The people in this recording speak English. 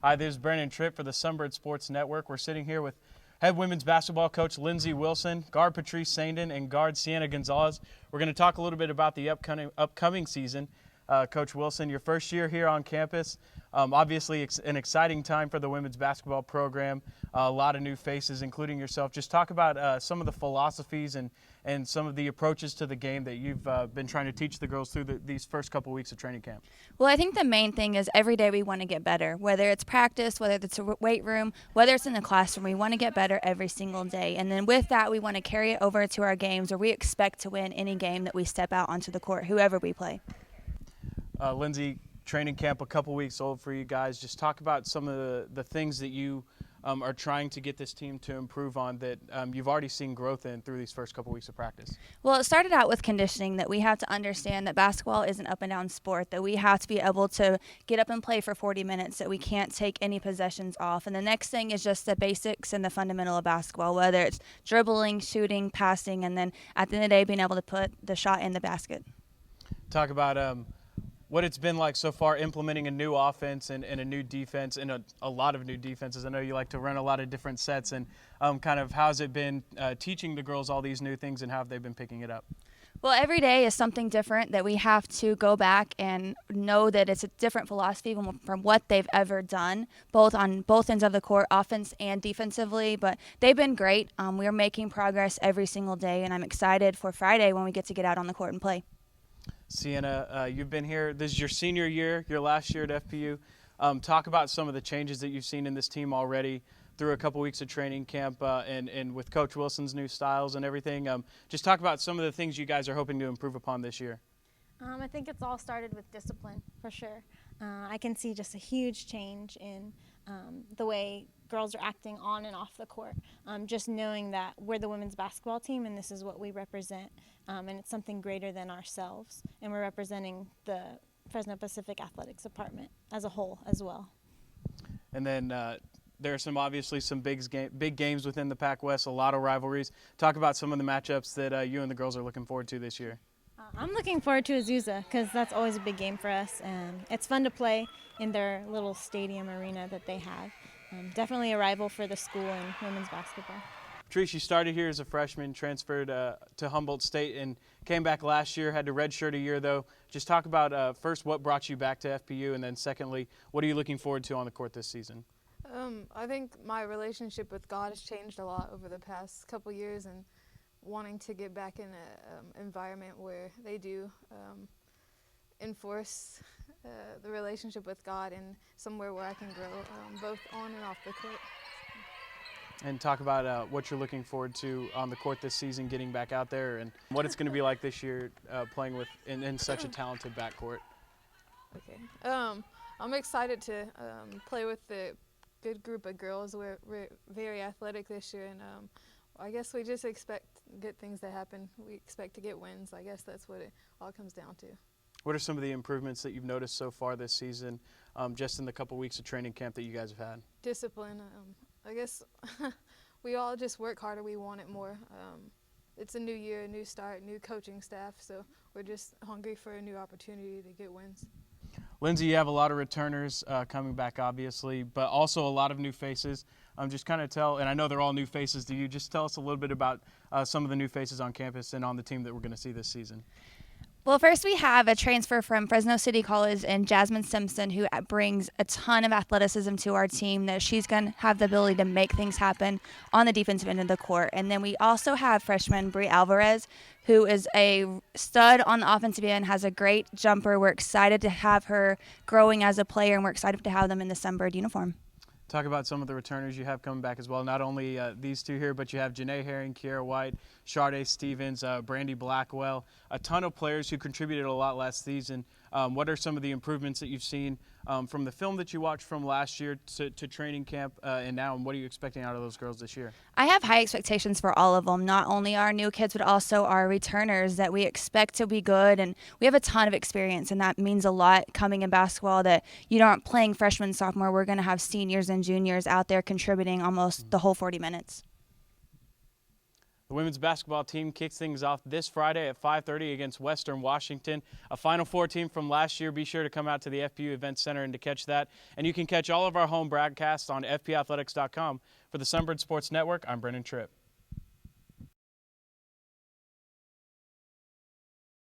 Hi, this is Brandon Tripp for the Sunbird Sports Network. We're sitting here with head women's basketball coach Lindsey Wilson, guard Patrice Saindon, and guard Sienna Gonzales. We're going to talk a little bit about the upcoming season. Coach Wilson, your first year here on campus. Obviously, an exciting time for the women's basketball program. A lot of new faces, including yourself. Just talk about some of the philosophies and some of the approaches to the game that you've been trying to teach the girls through these first couple weeks of training camp. Well, I think the main thing is every day we want to get better, whether it's practice, whether it's a weight room, whether it's in the classroom. We want to get better every single day. And then with that, we want to carry it over to our games, where we expect to win any game that we step out onto the court, whoever we play. Lindsey, training camp a couple weeks old for you guys. Just talk about some of the things that you are trying to get this team to improve on that you've already seen growth in through these first couple weeks of practice. Well, it started out with conditioning, that we have to understand that basketball is an up and down sport, that we have to be able to get up and play for 40 minutes, that we can't take any possessions off. And the next thing is just the basics and the fundamental of basketball, whether it's dribbling, shooting, passing, and then at the end of the day being able to put the shot in the basket. Talk about what it's been like so far implementing a new offense and a new defense and a lot of new defenses. I know you like to run a lot of different sets, and kind of how's it been teaching the girls all these new things, and how have they been picking it up? Well, every day is something different, that we have to go back and know that it's a different philosophy from what they've ever done, both on both ends of the court, offense and defensively. But they've been great. We're making progress every single day, and I'm excited for Friday when we get to get out on the court and play. Sienna, you've been here. This is your senior year, your last year at FPU. Talk about some of the changes that you've seen in this team already through a couple weeks of training camp and with Coach Wilson's new styles and everything. Just talk about some of the things you guys are hoping to improve upon this year. I think it's all started with discipline, for sure. I can see just a huge change in the way girls are acting on and off the court. Just knowing that we're the women's basketball team and this is what we represent, and it's something greater than ourselves, and we're representing the Fresno Pacific Athletics Department as a whole as well. And then there are obviously some big games within the Pac West, a lot of rivalries. Talk about some of the matchups that you and the girls are looking forward to this year. I'm looking forward to Azusa because that's always a big game for us, and it's fun to play in their little stadium arena that they have. Definitely a rival for the school in women's basketball. Patrice, you started here as a freshman, transferred to Humboldt State, and came back last year, had to redshirt a year though. Just talk about first what brought you back to FPU, and then secondly, what are you looking forward to on the court this season? I think my relationship with God has changed a lot over the past couple years, and wanting to get back in an environment where they do enforce the relationship with God, and somewhere where I can grow both on and off the court. And talk about what you're looking forward to on the court this season, getting back out there, and what it's going to be like this year playing with in such a talented backcourt. Okay. I'm excited to play with the good group of girls. We're very athletic this year, and I guess we just expect good things to happen. We expect to get wins. I guess that's what it all comes down to. What are some of the improvements that you've noticed so far this season, just in the couple weeks of training camp that you guys have had? Discipline. I guess we all just work harder. We want it more. It's a new year, a new start, new coaching staff, so we're just hungry for a new opportunity to get wins. Lindsey, you have a lot of returners coming back, obviously, but also a lot of new faces. Just kind of and I know they're all new faces to you, just tell us a little bit about some of the new faces on campus and on the team that we're going to see this season. Well, first we have a transfer from Fresno City College and Jasmine Simpson, who brings a ton of athleticism to our team, that she's going to have the ability to make things happen on the defensive end of the court. And then we also have freshman Brie Alvarez, who is a stud on the offensive end, has a great jumper. We're excited to have her growing as a player, and we're excited to have them in the Sunbird uniform. Talk about some of the returners you have coming back as well. Not only these two here, but you have Janae Herring, Kiera White, Sharday Stevens, Brandy Blackwell, a ton of players who contributed a lot last season. What are some of the improvements that you've seen from the film that you watched from last year to training camp and now, and what are you expecting out of those girls this year? I have high expectations for all of them, not only our new kids, but also our returners, that we expect to be good. And we have a ton of experience, and that means a lot coming in basketball, that you aren't playing freshman, sophomore. We're going to have seniors and juniors out there contributing almost the whole 40 minutes. The women's basketball team kicks things off this Friday at 5:30 against Western Washington, a Final Four team from last year. Be sure to come out to the FPU Event Center and to catch that. And you can catch all of our home broadcasts on fpathletics.com. For the Sunbird Sports Network, I'm Brennan Tripp.